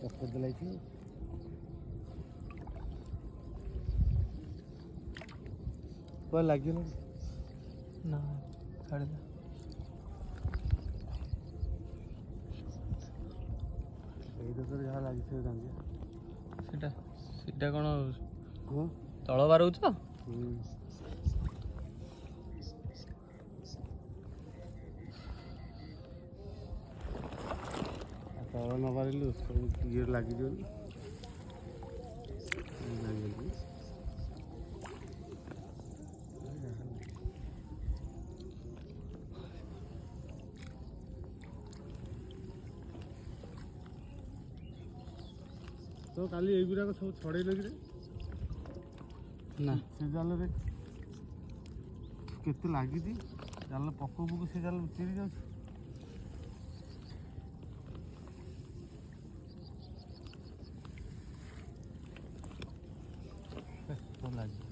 चक्कर दिलाई थी पर लगे ना छाड़ दे जहाँ लगी सेटा सेटा कौन हाँ तल बारूच तल न बारिलु सब ये लगी तो काली एगुराक सब छड़ेल कि ना से जाल केते लगी जाल पकऊ पकऊ से जाल चिरी जा लगी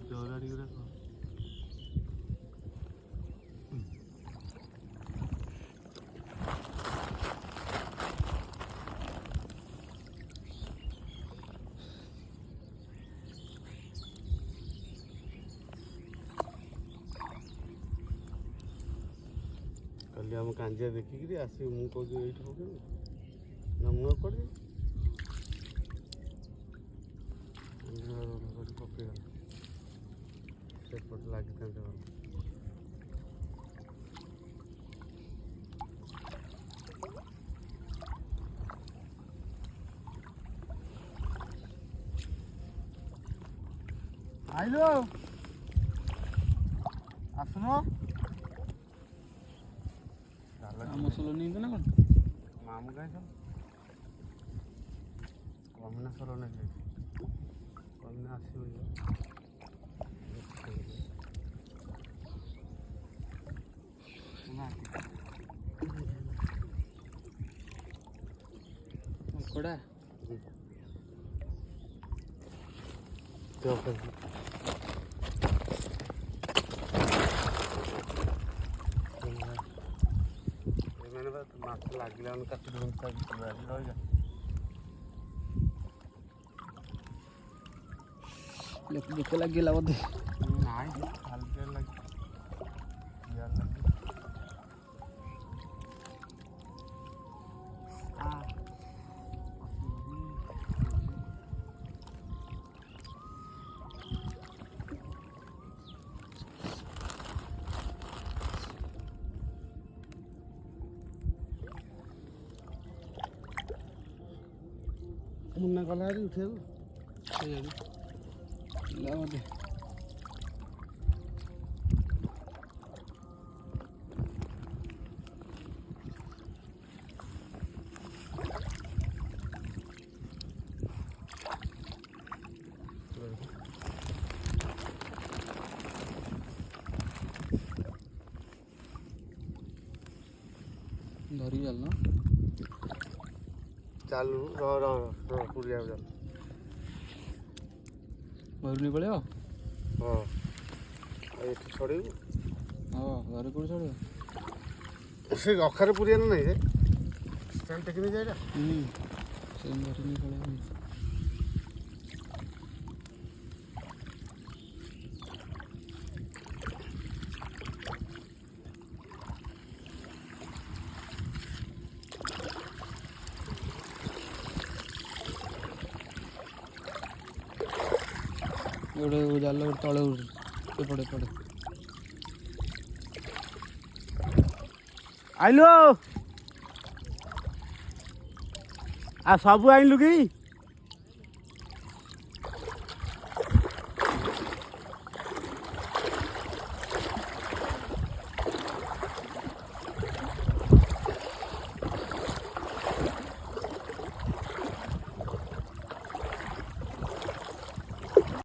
जौराड़ी गुराक कल आम कांजिया देखिकी आस मुझे ये पकड़ ना मुँह पड़े पकड़ सेपट लगी आइलो आसनो मसलो नहीं ना कौन मामू कहीं सब कमना सर नहीं कमना आसो कोड़ा माछ लगे काटी रही देखो लगे बोधे नाई हल्के लगे मुन्ना गला उठे बोधे धरी जाल ना चालू रो पुरिया जाल मरुनी पड़े हाँ ये छड़े हाँ घर को छड़े से अखारे पुरिया ना नहीं स्टैंड टेकने जाएगा से मरुनी पड़े गोटे जाल तले पड़े पड़े आइलो आ सबू आइलु कि